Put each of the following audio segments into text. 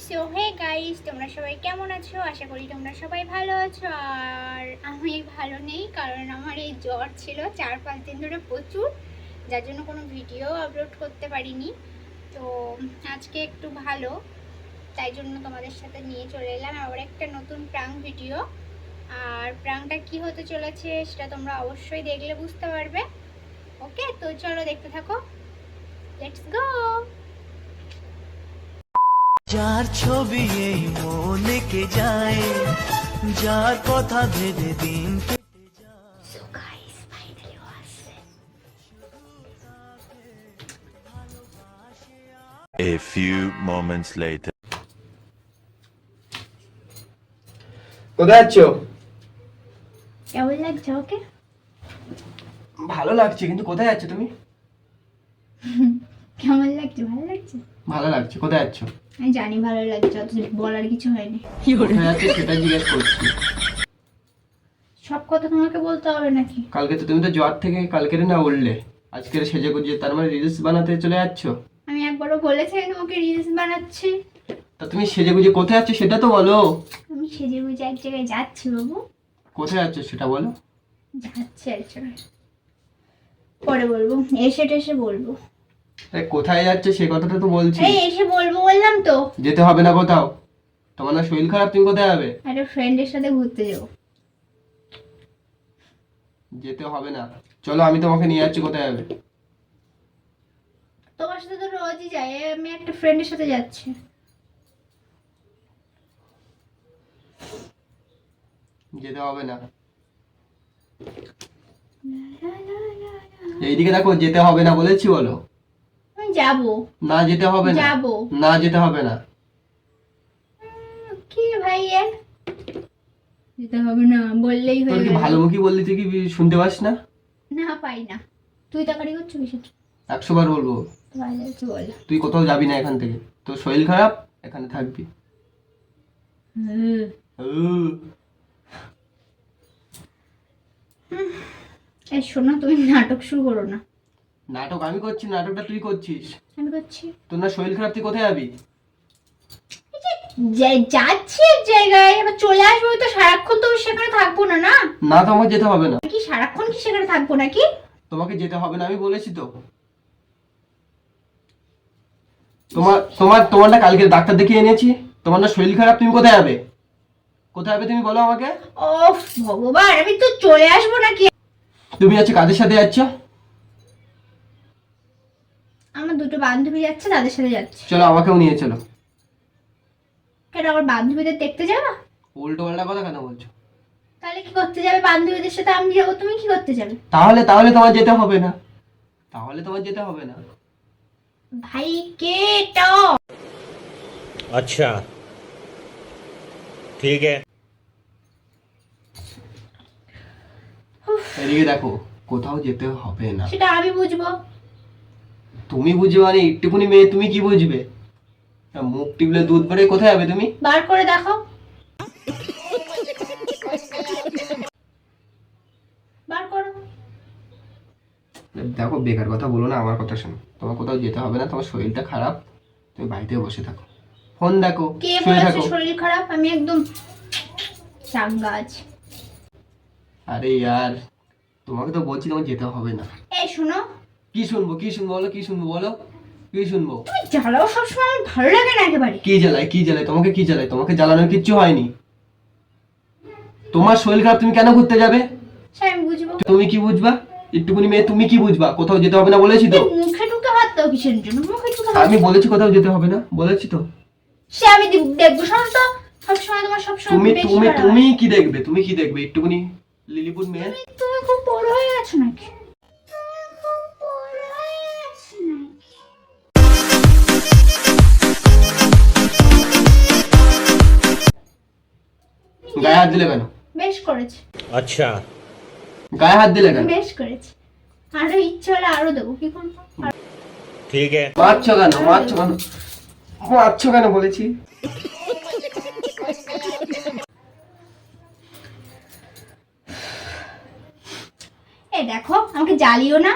So hey guys, তোমরা সবাই কেমন আছো? আশা করি তোমরা সবাই ভালো আছো। আর আমি ভালো নেই, কারণ আমার এই জ্বর ছিল 4-5 দিন ধরে প্রচুর, যার জন্য কোনো ভিডিও আপলোড করতে পারিনি। তো আজকে একটু ভালো, তাই জন্য তোমাদের সাথে নিয়ে চলে এলাম আবার একটা নতুন প্রাঙ্ক ভিডিও। আর প্রাঙ্কটা কি হতে চলেছে সেটা তোমরা অবশ্যই দেখলে বুঝতে পারবে। ওকে, তো চলো দেখতে থাকো, লেটস গো। যার ছবি এই মনে কে যায়, যার কথা ভেবে দিন কেটে যায়। So guys, finally আসছে। A few moments later. কোথায় যাচ্ছ? কেমন লাগছে ওকে? ভালো লাগছে, কিন্তু কোথায় যাচ্ছ তুমি? কেমন লাগছে? ভালো লাগছে? ভালো লাগছে। কোথায় যাচ্ছ? আমি জানি ভালো লাগছে, অত বলার কিছু হয়নি। কোথায় যাচ্ছ সেটা জিজ্ঞেস করছি। সব কথা তোমাকে বলতে হবে নাকি? কালকে তো তুমি তো জ্বর থেকে কালকের না উঠলে, আজকের সেজে গুজে তার মানে রিলস বানাতে চলে যাচ্ছ। আমি একবারও বলেছি আমি তোমাকে রিলস বানাচ্ছি? তা তুমি সেজে গুজে কোথায় যাচ্ছ সেটা তো বলো। আমি সেজে গুজে এক জায়গায় যাচ্ছি বাবু। কোথায় যাচ্ছ সেটা বলো। যাচ্ছি এক জায়গায়, পরে বলবো, এসে টেসে বলবো। তাই কোথায় যাচ্ছে সে কথাটা তো বলছি। এই এসে বলবো বললাম তো। যেতে হবে না কোথাও, তোমার না শরীর খারাপ, তুমি কোথায় যাবে? একটা ফ্রেন্ডের সাথে ঘুরতে যাবো। যেতে হবে না, চলো আমি তোমাকে নিয়ে যাচ্ছি। কোথায় যাবে? তোমার সাথে তো রোজই যাই, আমি একটা ফ্রেন্ডের সাথে যাচ্ছি। যেতে হবে না। এইদিকে দেখো, যেতে হবে না বলেছি, বলো। আমি যাবো। না যেতে হবে না। যাবো। না যেতে হবে না। কি ভাই যেতে হবে না বললেই তোর হয়ে কি গেল। ভালো মুখী বললি, তুই কি শুনতে পাস না? না পাই না। তুই তাকারি করছো কিসের? 100 বার বলবো, ভালো আছে বল। তুই কোথাও যাবি না এখান থেকে। তোর শরীর খারাপ, এখানে থাকবি। এই শোনো, তুমি নাটক শুরু করো না। নাটক আমি করছি, নাটকটা তুই করছিস। আমি করছি। তোর না শরীর খারাপ, তুই কোথায় যাবি? যাচ্ছি এক জায়গায়, এবার চলে আসবো। তো সারাক্ষণ তো সেখানে থাকবো না। না না, তোমাকে যেতে হবে না। কি সারাক্ষণ কি সেখানে থাকবো নাকি? তোমাকে যেতে হবে না, আমি বলেছি তো। তোমার তোমার তোমার না কালকে ডাক্তার দেখিয়ে এনেছি। তোমার না শরীর খারাপ, তুমি কোথায় যাবে? কোথায় যাবে তুমি বলো আমাকে। ও ভগবান, আমি তো চলে আসবো নাকি? তুমি আজকে কাদের সাথে যাচ্ছ? আমার দুটো বান্ধবী যাচ্ছে, তাদের সাথে যাচ্ছে। চলো আমাকেও নিয়ে চলো। কেন, আমার বান্ধবীদের দেখতে যাবা? উল্টো পাল্টা কথা কেন বলছো? তাহলে কি করতে যাবে? বান্ধবীদের সাথে আমি যাবো, তুমি কি করতে যাবে? তাহলে তাহলে তোমার যেতে হবে না। তাহলে তোমার যেতে হবে না। ভাই কে এটা? अच्छा ठीक है। এদিকে দেখো, কোথাও যেতে হবে না। সেটা আমি বুঝবো। তুমি বুঝবে মানে একটুকুনি মেয়ে, তুমি কি বুঝবে? মুখ টিপলে দুধ পড়ে, কোথায় যাবে তুমি? বার করে দেখো, বার করো। দেখো, বেকার কথা বলো না, আমার কথা শোনো। তোমার কোথাও যেতে হবে না, তোমার শরীরটা খারাপ, তুমি বাড়িতে বসে থাকো, ফোন দেখো, কে শুয়ে বলেছে থাকো। শরীর খারাপ? আমি একদম চাঙ্গা আছি। আরে ইয়ার, তোমাকে তো বলছি তোমার যেতে হবে না। এই শোনো, কি শুনবো, কি শুনবো বলো, কি শুনবো বলো, কি শুনবো? তুমি জ্বালাও সবসময়, আমার ভালো লাগে না একেবারে। কি জ্বালায়, কি জ্বালায় তোমাকে, কি জ্বালায় তোমাকে? জ্বালানোর কিচ্ছু হয়নি। তোমার শরীর খারাপ, তুমি কেন ঘুরতে যাবে? সে আমি বুঝবো। তুমি কি বুঝবা? একটুকুনি মেয়ে, তুমি কি বুঝবা? কোথাও যেতে হবে না বলেছি তো। এই মুখে টুকে হাত দাও কিসের জন্য? মুখে টুকে হাত আমি বলেছি কোথাও যেতে হবে না, বলেছি তো। সে আমি দেখবো। শোনো তো, সবসময় তোমার সবসময় তুমি বেশি তুমি বাড়াবাড়ি। তুমি কি দেখবে, তুমি কি দেখবে? একটুকুনি লিলিপুট মেয়ে। তুমি খুব বড় হয়ে গেছো নাকি? খুব বড় হয়ে গেছো নাকি? গায়ে হাত দিলে কেন? বেশ করেছে। अच्छा গায়ে হাত দিলে কেন? বেশ করেছে। আরো ইচ্ছে হলে আরো দেবো, কি করবো? ठीक है। মারছো কেন, মারছো কেন, মারছো কেন বলেছি? এই দেখো, আমাকে জ্বালিও না,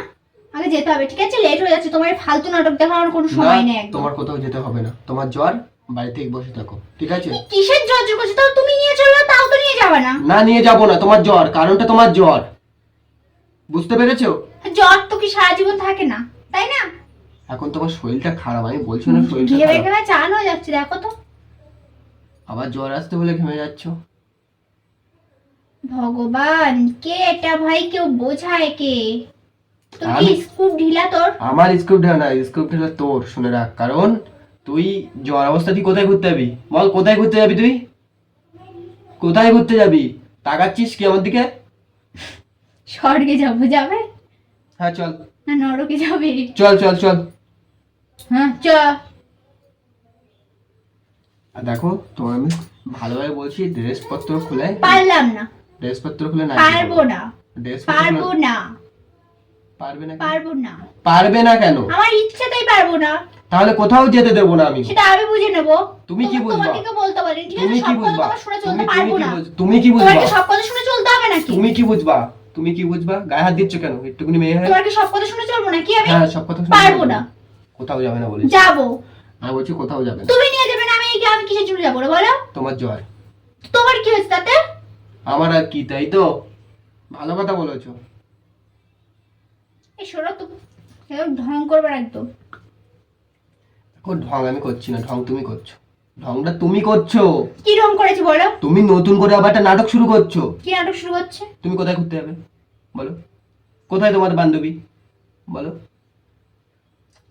আমাকে যেতে হবে, ঠিক আছে? লেট হয়ে যাচ্ছে। তোমার এই ফালতু নাটক দেখার আমার কোনো সময় নেই একদম। তোমার কোথাও যেতে হবে না। তোমার জ্বর, বাড়ি থেকে বসে থাকো, ঠিক আছে? কিসের জ্বর জ্বর করছে? তাও তুমি নিয়ে চলো, তাও তো নিয়ে যাবে না। না নিয়ে যাবো না, তোমার জ্বর, কারণটা তোমার জ্বর, বুঝতে পেরেছো? জ্বর তো কি সারা জীবন থাকে না, তাই না? এখন তোমার শরীরটা খারাপ, আমি বলছি না শরীরটা ঘেমে খারাপ। ঘেমে চান হয়ে যাচ্ছে, দেখো তো। আবার জ্বর আসতে বলে ঘেমে যাচ্ছ। ভগবান, কে এটা ভাই? কেউ বোঝায় কে? তোর কি আমি- স্কুপ ঢিলা তোর? আমার স্কুপ ঢেলা না, স্কুপ ঢেলা তোর, শুনে রাখ। কারণ তুই জ্বর অবস্থা তুই কোথায় ঘুরতে যাবি বল? কোথায় ঘুরতে যাবি তুই? কোথায় ঘুরতে যাবি? তাকাচ্ছিস কি আমার দিকে? স্বর্গে যাবো, যাবে হ্যাঁ চল, না নরকে যাবে? চল চল চল। হ্যাঁ চ। আর দেখো তোমার আমি ভালোভাবে বলছি, ড্রেস পত্র খুলে, পারলাম না, ড্রেস পত্র খুলে না, পারবো না, ড্রেস পারবো না, পারবে না কেন? পারবো না। পারবে না কেন? আমার ইচ্ছাতেই পারবো না। তাহলে কোথাও যেতে দেবো না আমি। সেটা আমি বুঝে নেবো। তুমি কি বুঝবা? তোমাকে কেউ বলতে পারেন, ঠিক তুমি আছে? কি সব কথা বুঝবা? তোমার শুনে চলতে তুমি পারবো কি না। তুমি কি তোমার বুঝবা? কি সব কথা শুনে চলতে হবে নাকি? তুমি কি বুঝবা? তুমি কি বুঝবা? গায়ে হাত দিচ্ছ কেন? একটুকুনি মেয়ে হয়ে। তোমার কি সব কথা শুনে চলবো নাকি আমি? হ্যাঁ সব কথা শুনে পারবো চলবে। না। কোথাও যাবে না বলেছি। যাবো। আমি বলছি কোথাও যাবে না। তুমি নিয়ে যাবে না, আমি কিসের জন্য যাবো রে বলো? তোমার জ্বর, তোমার কি হয়েছে তাতে? আমার আর কি, তাই তো? ভালো কথা বলেছো। এই শোনো তো, এরকম ঢং করবে না একদম। এখন ঢং আমি করছি না, ঢং তুমি করছো। ঢংটা তুমি করছো। কি ঢং করেছি বলো? তুমি নতুন করে আবার একটা নাটক শুরু করছো। কি নাটক শুরু হচ্ছে? তুমি কোথায় ঘুরতে যাবে বলো? কোথায় তোমার বান্ধবী বলো?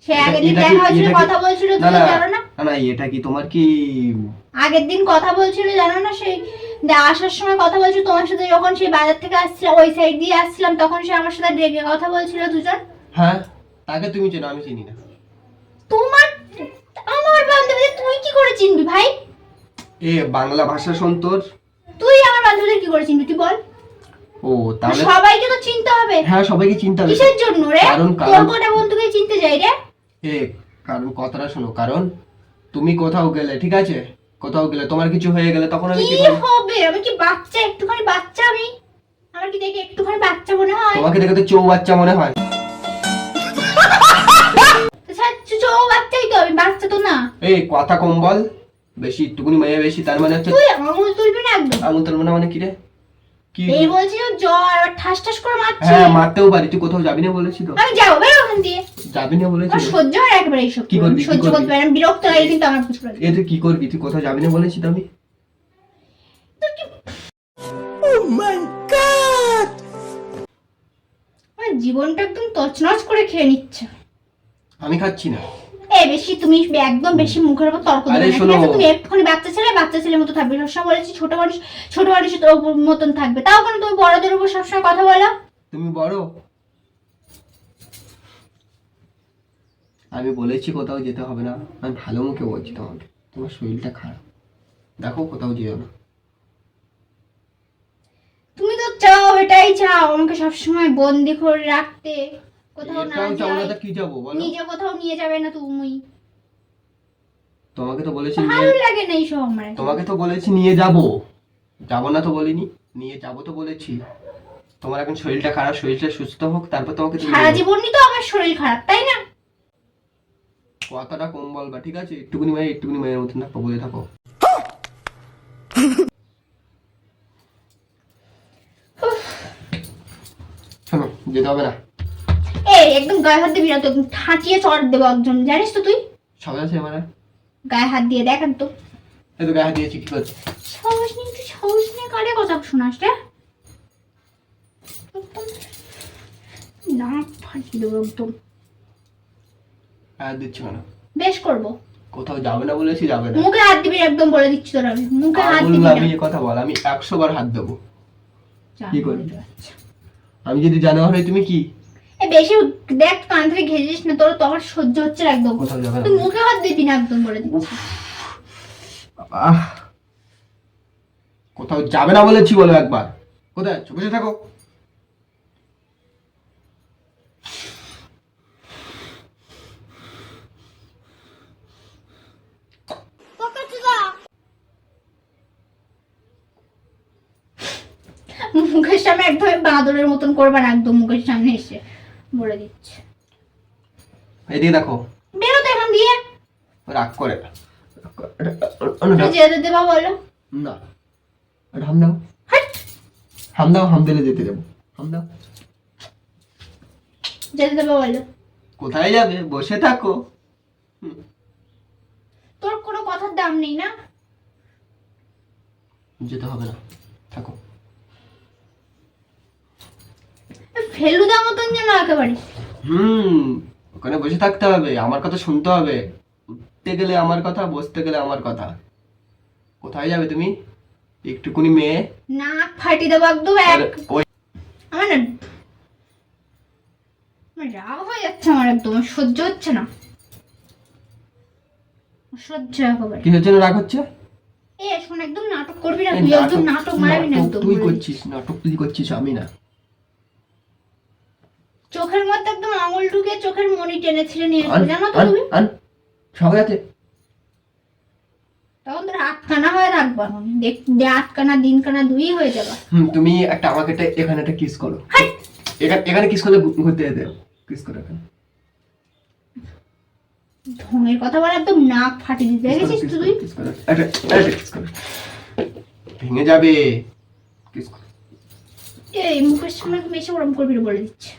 সে আগের দিন এটা কি- দেখা হয়েছিল, এটা কি- কথা বলছিল, না তুমি না জানো না? না না, এটা কি তোমার কি? আগের দিন কথা বলছিল, জানো না? সেই আসার সময় কথা বলছিল তোমার সাথে, যখন সেই বাজার থেকে আসছিলাম, ওই সাইড দিয়ে আসছিলাম, তখন সে আমার সাথে ডেকে কথা বলছিল দুজন। হ্যাঁ, তাকে তুমি চেনো, আমি চিনি না। তোমার, আমার বান্ধবী তুই কি করে চিনবি ভাই? এ বাংলা ভাষা শোন তোর। তুই আমার বান্ধবীদের কি করে চিনবি তুই বল? ও তাহলে সবাইকে তো চিনতে হবে। হ্যাঁ, সবাইকে চিনতে হবে। কিসের জন্য রে? কারণ- তোর কটা বন্ধুকে চিনতে যাই রে? এ কারণ কথাটা শোনো, কারণ তুমি কোথাও গেলে, ঠিক আছে, কোথাও গেলে তোমার কিছু হয়ে গেলে তখন আমি কি কি করব? হবে? আমি কি বাচ্চা? একটুখানি বাচ্চা আমি? আমার কি দেখে একটুখানি বাচ্চা মনে হয়? তোমাকে দেখে তো চৌ বাচ্চা মনে হয়। বাচ্চাই তো, আমি বাচ্চা তো না। এই কথা কম বল, বেশি একটুকুনি মেয়ে বেশি, তার মানে হচ্ছে তুই আঙুল তুলবি না একদম। আঙুল তোর মানে কি রে? কি? এই বলছি জ্বর, আর ঠাস ঠাস করে মারছে। হ্যাঁ মারতেও পারি, তুই কোথাও যাবি না বলেছি তো। আমি যাবো বেরো ওখান দিয়ে। যাবি না বলেছি আমার তো। সহ্য হয় একেবারে এইসব। কি করবি, কি সহ্য করবি? করতে পারি না, আমি বিরক্ত লাগে কিন্তু আমার কিছু লাগে। এ তুই কি করবি? তুই কোথাও যাবি না বলেছি তো আমি। আমার জীবনটা একদম তছনছ করে খেয়ে নিচ্ছে। আমি খাচ্ছি না। বেশি তুমি একদম বেশি মুখের উপর তর্ক আরে দেবে না, ঠিক শোনো। আছে? তুমি একটুখানি বাচ্চা ছেলের মতো থাকবে সবসময়। বলেছি ছোট মানুষের মতন থাকবে, তাও কেন তুমি বড়দের উপর সবসময় কথা বলো? তুমি বড়। আমি বলেছি কোথাও যেতে হবে না, আমি ভালো মুখে বলছি তোমাকে। তোমার শরীরটা খারাপ, দেখো কোথাও যেও না। তুমি তো চাও, এটাই চাও আমাকে সবসময় বন্দি করে রাখতে, কোথাও না এটাও চাও না যাই। তো কি যাবো বলো? নিজে কোথাও নিয়ে যাবে না তুমি? তোমাকে তো বলেছি ভালো লাগে না এইসব আমার। তোমাকে তো বলেছি নিয়ে যাবো, যাবো না তো বলিনি, নিয়ে যাবো তো বলেছি। তোমার এখন শরীরটা খারাপ, শরীরটা সুস্থ হোক তারপর তোমাকে তো নিয়ে সারা যাবো। জীবনই তো আমার শরীর খারাপ, তাই না? কথাটা কম বলবা, ঠিক আছে? একটুকুনি মেয়ের মতন থাকো, বলে থাকো। শোনো, যেতে হবে না। একদম গায়ে হাত দিবি না তো, একদম ঠাঁটিয়ে চড় দেবো একজন, জানিস তো তুই? সবাই আছে আমার। গায়ে হাত দিয়ে দেখ তো। এই তো গায়ে হাত দিয়েছি, কি করছি? সাহস নিয়ে কারে কথা শোনাস রে? একদম না ফাটিয়ে দেবো একদম। গায়ে হাত দিচ্ছি কেন? বেশ করবো। কোথাও যাবে না বলেছি, যাবে না। মুখে হাত দিবি না, একদম বলে দিচ্ছি তোর, আমি মুখে হাত দিবি বললাম না। এই কথা বল, আমি 100 বার হাত দেবো। যা, কি করবি? বলে যাচ্ছে। আমি যদি জানোয়ার হই, তুমি কি? বেশি দেখ, কান থেকে ঘেঁচিস না, তোর তো আমার সহ্য হচ্ছে না একদম। কোথাও যাবে না। তুই মুখে হাত দিবি না, একদম বলে দিচ্ছি। আহ, কোথাও যাবে না বলেছি, বলো একবার। কোথায় যাচ্ছ? বসে থাকো। মুখের সামনে একদম বাঁদরের মতন করবা না, একদম মুখের সামনে এসে বলে দিচ্ছে। এদিকে দেখো। বেরোতে এখান দিয়ে। রাগ করে তুমি যেতে দেবা বলো। না, একটা হাম দাও, হাম দাও, হাম দিলে যেতে দেবো। হাম দাও। যেতে দেবা বলো। কোথায় যাবে? বসে থাকো। তোর কোনো কথার দাম নেই না? যেতে হবে না, থাকো। ফেলুদা মতন যেন একেবারে। ওখানে বসে থাকতে হবে, আমার কথা শুনতে হবে। উঠতে গেলে আমার কথা, বসতে গেলে আমার কথা। কোথায় যাবে তুমি? একটুকুনি মেয়ে। নাক ফাটি দেবো একদম ওই আমার না আমার রাগ হয়ে যাচ্ছে, আমার একদম আমার সহ্য হচ্ছে না, সহ্য একেবারে। কিসের জন্য রাগ হচ্ছে? এ শোন, একদম নাটক করবি না এই তুই, একদম নাটক মারবি না, নাটক একদম তুই বলে করছিস, নাটক তুই করছিস, আমি না। দিচ্ছি। চোখের মধ্যে একদম আঙুল ঢুকে চোখের মনি টেনে ছিঁড়ে নিয়েছে, আন, জানো তো আন, তুমি? আন। সবাই আছে। তখন তোর আটখানা হয়ে থাকবা, দেখ আটখানা দিনখানা দুই হয়ে যাবা। তুমি একটা আমাকে এখানে একটা কিস করো। এখানে কিস করলে ঘুরতে যেতে কিস করো এখানে। ঢঙের কথা বলে একদম নাক ফাটি দিতে দেখেছিস তুই? কিস করো, একটা কিস করো। ভেঙে যাবে। কিস করো। এই মুখের সামনে তুমি এসে ওরম করবি না বলে দিচ্ছে।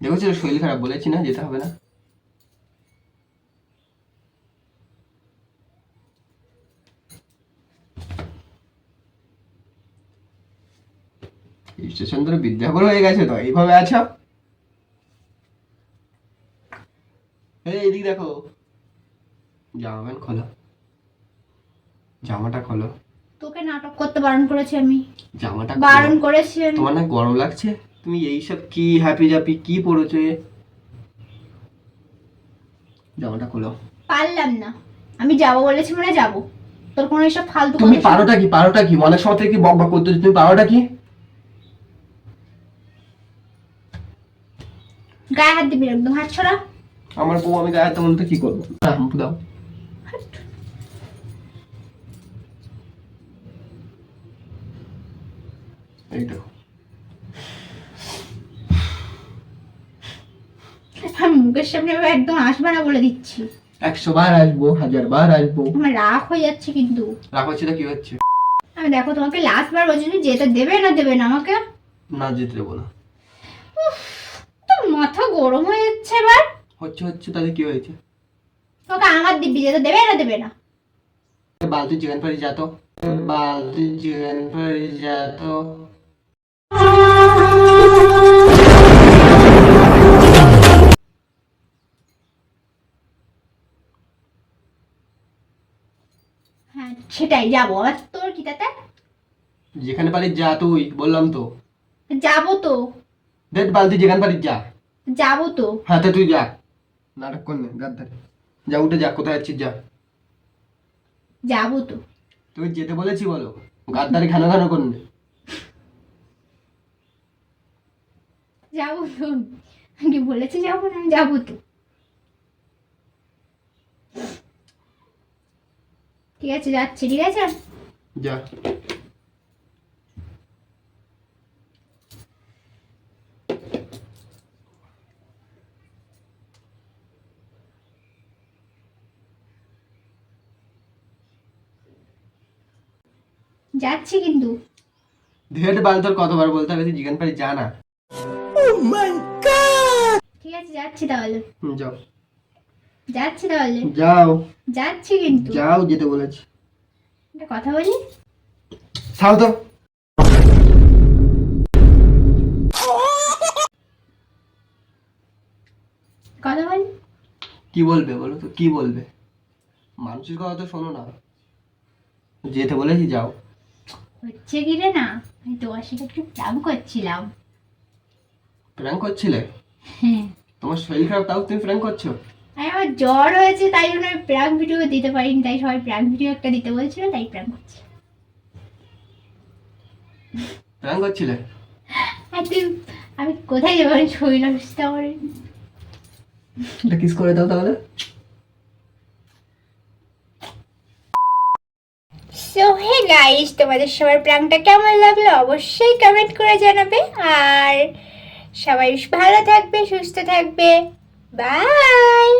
দেখো শরীর খারাপ, বলেছি না যেতে হবে না। ঈশ্বরচন্দ্র বিদ্যাপুর হয়ে গেছে তো, এইভাবে আছো। এইদিক দেখো, জামা প্যান্ট খোলো, জামাটা খোলো। তোকে নাটক করতে বারণ করেছি আমি, জামাটা বারণ খোলো। করেছি আমি। তোমার না গরম লাগছে? তুমি এইসব কি হ্যাপি জাপি কি পড়েছো? জামাটা খোলো। পারলাম না, আমি যাবো বলেছি মানে যাবো। তোর কোনো এসব ফালতু তুমি কথা পারোটা কি? পারোটা কি? অনেক সময় থেকে বক বক করতে, তুমি পারোটা কি? গায়ে হাত দিবি না, একদম হাত ছড়া। আমার বউ, আমি গায়ে তেমন তো কি করবো? হাম্পু দাও। এই দেখো, আমি মুখের সামনে এভাবে একদম আসবে না বলে দিচ্ছি। 100 বার আসবো, 1000 বার আসবো। আমার রাগ হয়ে যাচ্ছে কিন্তু। রাগ হচ্ছে না? কি হচ্ছে? আমি দেখো তোমাকে লাস্ট বার বলছি, যেতে দেবে না দেবে না আমাকে? না যেতে দেবো না। তোর মাথা গরম হয়ে যাচ্ছে এবার। হচ্ছে তাহলে কি হয়েছে? তোকে আমার দিব্যি যেতে দেবে না দেবে না? বালতি চিকেন ফারি যা তো, বালতি চিকেন ফারি যা তো। হ্যাঁ সেটাই যাবো, আর তোর কি তাতে? যেখানে পারিস যা তুই, বললাম তো। যাবো তো, দেখ বালতি যেখানে পারিস যা। যাবো তো। হ্যাঁ তো তুই যা, নাটক কর না গাদ্দার। যা, উঠে যা, কোথায় যাচ্ছিস যা। যাবো তো। তুই যেতে বলেছি বলো, গাদ্দারি ঘানো ঘানো করলে। যাবো তো, কি বলেছি যাবো না? আমি যাবো তো। ঠিক আছে যাচ্ছি, ঠিক আছে। যা। যাচ্ছি কিন্তু। ধেট বাল, তোর কতবার বলতে হবে তুই চিকেন ফারি যা না। ঠিক আছে যাচ্ছি তাহলে। যাও। যাচ্ছি তাহলে। যাও। যাচ্ছি কিন্তু। যাও, যেতে বলেছি। একটা কথা বলি। ছাও তো। কথা বলি। কি বলবে বলো তো, কি বলবে? মানুষের কথা তো শোনো না। যেতে বলেছি যাও। হচ্ছে কি রে না, আমি তোমার সাথে একটু প্ল্যান করছিলাম। প্র্যাঙ্ক করছিলে? হ্যাঁ। তোমার শরীর খারাপ তাও তুমি প্র্যাঙ্ক করছো? আমার জ্বর হয়েছে তাই জন্য আমি প্র্যাঙ্ক ভিডিও দিতে পারিনি, তাই সবাই প্র্যাঙ্ক ভিডিও একটা দিতে বলছিল, তাই প্র্যাঙ্ক করছি। প্র্যাঙ্ক করছিলে? আমি কোথায় যাবো? শরীর অসুস্থ আমার। এটা কিস করে দাও তাহলে। সো হে গাইস, তোমাদের সবার প্র্যাঙ্কটা কেমন লাগলো অবশ্যই কমেন্ট করে জানাবে। আর সবাই ভালো থাকবে, সুস্থ থাকবে। বাই।